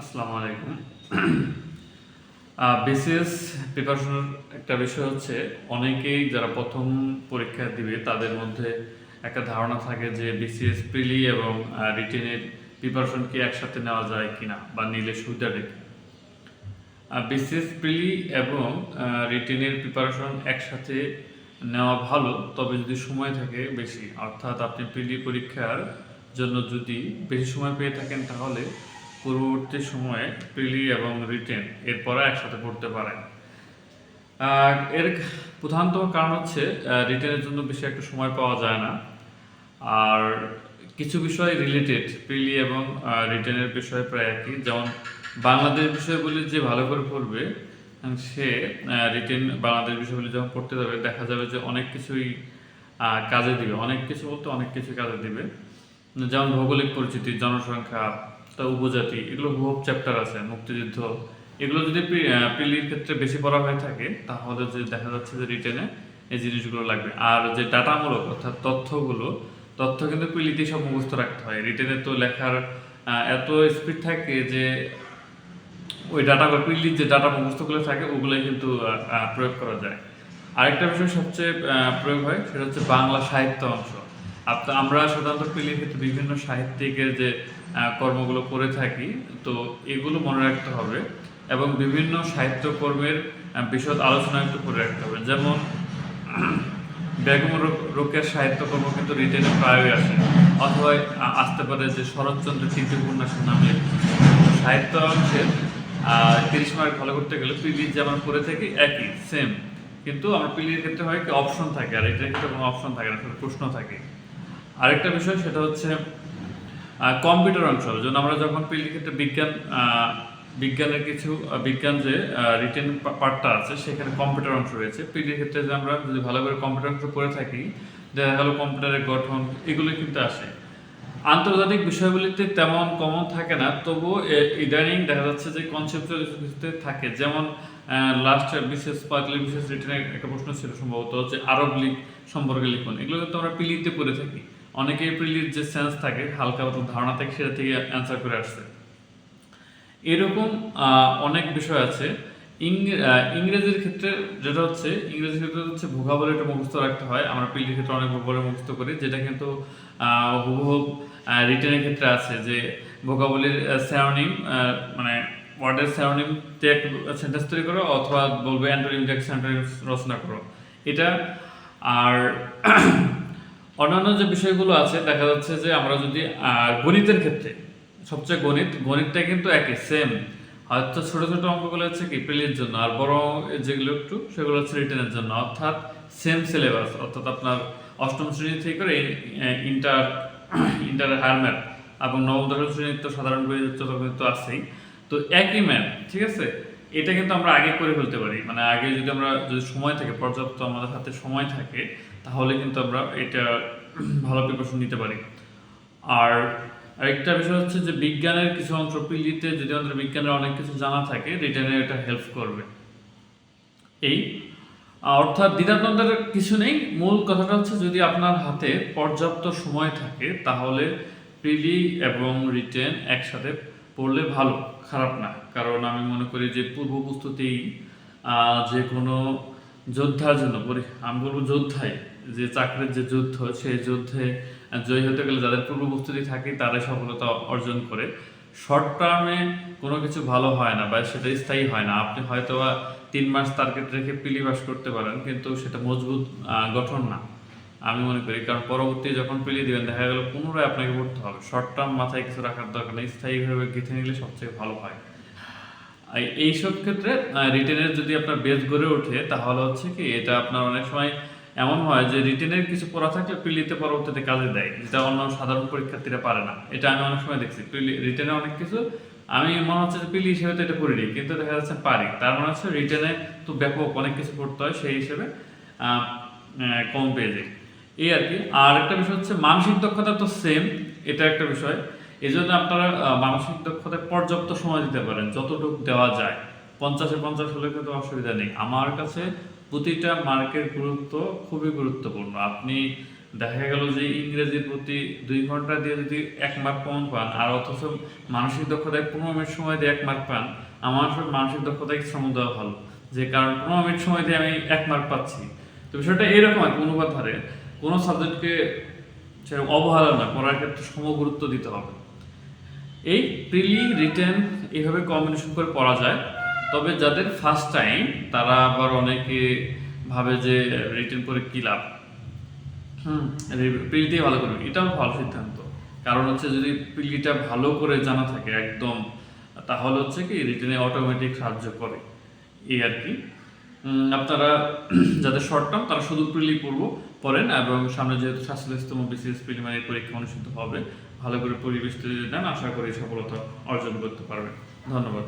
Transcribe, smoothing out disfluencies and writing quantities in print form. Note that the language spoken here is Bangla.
আসসালামু আলাইকুম। বিসিএস প্রিপারেশনের একটা বিষয় হচ্ছে অনেকেই যারা প্রথম পরীক্ষা দিবে তাদের মধ্যে একটা ধারণা থাকে যে বিসিএস প্রিলি এবং রিটেনের প্রিপারেশন কি একসাথে নেওয়া যায় কিনা বা নিলে সুবিধাটা কি। বিসিএস প্রিলি এবং রিটেনের প্রিপারেশন একসাথে নেওয়া ভালো, তবে যদি সময় থাকে বেশি, অর্থাৎ আপনি প্রিলি পরীক্ষার জন্য যদি বেশি সময় পেয়ে থাকেন তাহলে পূর্ববর্তী সময়ে প্রিলি এবং রিটেন এরপরে একসাথে পড়তে পারেন। এর প্রধানতম কারণ হচ্ছে রিটেনের জন্য বেশি একটা সময় পাওয়া যায় না, আর কিছু বিষয় রিলেটেড প্রিলি এবং রিটেনের বিষয় প্রায় একই। যেমন বাংলাদেশ বিষয়গুলি যে ভালো করে পড়বে সে রিটেন বাংলাদেশ বিষয়গুলি যখন পড়তে যাবে দেখা যাবে যে অনেক কিছুই কাজে দিবে, অনেক কিছু বলতে অনেক কিছু কাজে দিবে। যেমন ভৌগোলিক পরিচিতি, জনসংখ্যা, তা উপজাতি, এগুলো হুব চ্যাপ্টার আছে, মুক্তিযুদ্ধ, এগুলো যদি প্রিলির ক্ষেত্রে বেশি পড়া হয়ে থাকে তাহলে যে দেখা যাচ্ছে যে রিটেনে এই জিনিসগুলো লাগবে। আর যে ডাটামূলক অর্থাৎ তথ্য কিন্তু প্রিলিতেই সব মুখস্থ রাখতে হয়। রিটেনে তো লেখার এত স্পিড থাকে যে ওই ডাটাগুলো প্রিলির যে ডাটা মুখস্থগুলো থাকে ওগুলোই কিন্তু প্রয়োগ করা যায়। আরেকটা বিষয় সবচেয়ে প্রয়োগ হয় সেটা হচ্ছে বাংলা সাহিত্য অংশ। আমরা সাধারণত প্রিলির ক্ষেত্রে বিভিন্ন সাহিত্যিকের যে কর্মগুলো করে থাকি, তো এগুলো মনে রাখতে হবে এবং বিভিন্ন সাহিত্যকর্মের বিশদ আলোচনা একটু করে রাখতে হবে। যেমন বেগম রোকেয়ার সাহিত্যকর্ম কিন্তু রিটেনে প্রায়ই আসে, অথবা আসতে পারে যে শরৎচন্দ্রের তিনটি উপন্যাসের নামে সাহিত্য অংশের 30 মার্ক ভালো করতে গেলে প্রিলি যেমন করে থাকি একই সেম, কিন্তু আমার প্রিলির ক্ষেত্রে হয় কি অপশন থাকে, আর এটার ক্ষেত্রে কোনো অপশন থাকে না, শুধু প্রশ্ন থাকে। আরেকটা বিষয় সেটা হচ্ছে কম্পিউটার অংশ। যেমন আমরা যখন প্রিলির ক্ষেত্রে বিজ্ঞানের কিছু বিজ্ঞান যে রিটেন পার্টটা আছে সেখানে কম্পিউটার অংশ রয়েছে। প্রিলির ক্ষেত্রে যে আমরা যদি ভালো করে কম্পিউটার অংশ পড়ে থাকি, দেখা গেল কম্পিউটারের গঠন এগুলো কিন্তু আসে। আন্তর্জাতিক বিষয়গুলিতে তেমন কমন থাকে না, তবুও ইদানিং দেখা যাচ্ছে যে কনসেপ্টুয়াল কিছুতে থাকে। যেমন লাস্ট বিশেষ পার্টলি বিশেষ রিটেনের একটা প্রশ্ন ছিল সম্ভবত যে আরব লীগ সম্পর্কে লিখুন। এগুলো কিন্তু আমরা প্রিলিতে পড়ে থাকি, অনেকেই প্রিলির যে সেন্স থাকে হালকা পাতলা ধারণা থাকে সেটা থেকে অ্যান্সার করে আসছে। এরকম অনেক বিষয় আছে। ইংরেজির ক্ষেত্রে যেটা হচ্ছে, ইংরেজির ক্ষেত্রে হচ্ছে ভোকাবুলারিটা মুখস্থ রাখতে হয়। আমরা পিলির ক্ষেত্রে অনেক ভোকাবুলারি মুখস্থ করি, যেটা কিন্তু হুবহুব রিটেনের ক্ষেত্রে আছে যে ভোকাবুলারির স্যারোনিম, মানে ওয়ার্ডের স্যারোনিম দিয়ে একটা সেন্টেন্স তৈরি করো, অথবা বলবে অ্যান্টোনিম দিয়ে সেন্টেন্স রচনা করো এটা। আর অন্যান্য যে বিষয়গুলো আছে দেখা যাচ্ছে যে আমরা যদি গণিতের ক্ষেত্রে সবচেয়ে গণিতটা কিন্তু একই সেম, হয়তো ছোট ছোট অঙ্কগুলো হচ্ছে কি প্রিলির জন্য, আর বড় যেগুলো একটু সেগুলো হচ্ছে রিটেনের জন্য, অর্থাৎ সেম সিলেবাস। অর্থাৎ আপনার অষ্টম শ্রেণী থেকে করে ইন্টার ইন্টারের হায়ার ম্যাথ এবং নবম দশম শ্রেণীর তো সাধারণ গণিত তো আছেই, তো একই ম্যাথ, ঠিক আছে। এটা কিন্তু আমরা আগে করে ফেলতে পারি, মানে আগে যদি আমরা যদি সময় থাকে, পর্যাপ্ত আমাদের হাতে সময় থাকে, তাহলে কিন্তু আমরা এটা ভালো প্রিপারেশন নিতে পারি। আর আরেকটা বিষয় হচ্ছে যে বিজ্ঞানের কিছু অংশ প্রিলিতে যদি আমাদের বিজ্ঞানের অনেক কিছু জানা থাকে, রিটেনে এটা হেল্প করবে। এই অর্থাৎ দ্বিধাদ্বন্দ্বের কিছু নেই, মূল কথাটা হচ্ছে যদি আপনার হাতে পর্যাপ্ত সময় থাকে তাহলে প্রিলি এবং রিটেন একসাথে পড়লে ভালো, খারাপ না। কারণ আমি মনে করি যে পূর্ব প্রস্তুতি যে কোনো যোদ্ধার জন্য, আমি বলবো যোদ্ধাই, যে চাকরির যে যুদ্ধ সেই যুদ্ধে জয়ী হতে গেলে যাদের পূর্ব প্রস্তুতি থাকে তারাই সফলতা অর্জন করে। শর্ট টার্মে কোনো কিছু ভালো হয় না বা সেটা স্থায়ী হয় না। আপনি হয়তো বা 3 মাস টার্গেট রেখে পিলি পাস করতে পারেন, কিন্তু সেটা মজবুত গঠন না আমি মনে করি। কারণ পরবর্তী যখন পিলি দিবেন দেখা গেল পুনরায় আপনাকে পড়তে হবে। শর্ট টার্ম মাথায় কিছু রাখার দরকার নেই, স্থায়ীভাবে গেঁথে নিলে সবচেয়ে ভালো হয়। এইসব ক্ষেত্রে রিটেনের যদি আপনার বেস গড়ে ওঠে তাহলে হচ্ছে কি এটা আপনার অনেক সময় এমন হয় যে রিটেনের কিছু পড়া থাকলে প্রিলিতে পরবর্তীতে কাজে দেয়, যেটা অন্য সাধারণ পরীক্ষার্থীরা পারে না। এটা আমি অনেক সময় দেখছি, রিটেনে অনেক কিছু আমি মনে হচ্ছে যে প্রিলি হিসেবে তো এটা পড়িনি, কিন্তু দেখা যাচ্ছে পারি, তার মানে হচ্ছে রিটেনে তো ব্যাপক অনেক কিছু পড়তে হয়, সেই হিসেবে কম পেয়ে যায় এই আর কি। আর একটা বিষয় হচ্ছে মানসিক দক্ষতা তো সেম, এটা একটা বিষয়। এই জন্য আপনারা মানসিক দক্ষতায় পর্যাপ্ত সময় দিতে পারেন, যতটুকু দেওয়া যায়। 50-50 হলে কিন্তু অসুবিধা নেই। আমার কাছে প্রতিটা মার্কের গুরুত্ব খুবই গুরুত্বপূর্ণ। আপনি দেখা গেল যে ইংরেজির প্রতি 2 ঘন্টা দিয়ে যদি 1 মার্ক কম পান, আর অথচ মানসিক দক্ষতায় 15 মিনিট সময় দিয়ে 1 মার্ক পান, আমার আসলে মানসিক দক্ষতায় শ্রম দেওয়া ভালো, যে কারণ 15 মিনিট সময় দিয়ে আমি 1 মার্ক পাচ্ছি। তো বিষয়টা এরকম আর কি, অনুপাত হারে কোনো সাবজেক্টকে সেরকম অবহেলা না করার ক্ষেত্রে সমগুরুত্ব দিতে হবে। এই প্রিলি রিটেন এইভাবে কম্বিনেশন করে পড়া যায়। তবে যাদের ফার্স্ট টাইম তারা আবার অনেকে ভাবে যে রিটেন করে কী লাভ, প্রিলিটাই ভালো করবে, এটাও ভালো সিদ্ধান্ত। কারণ হচ্ছে যদি প্রিলিটা ভালো করে জানা থাকে একদম, তাহলে হচ্ছে কি রিটেনে অটোমেটিক সাহায্য করে, এই আর কি। আপনারা যাদের শর্ট টার্ম তারা শুধু প্রিলি পড়েন, এবং সামনে যেহেতু 47তম বিসিএস প্রিলিমিনারি পরীক্ষা অনুষ্ঠিত হবে, ভালো করে পরিবেশ তৈরি দেন, আশা করি সফলতা অর্জন করতে পারবেন। ধন্যবাদ।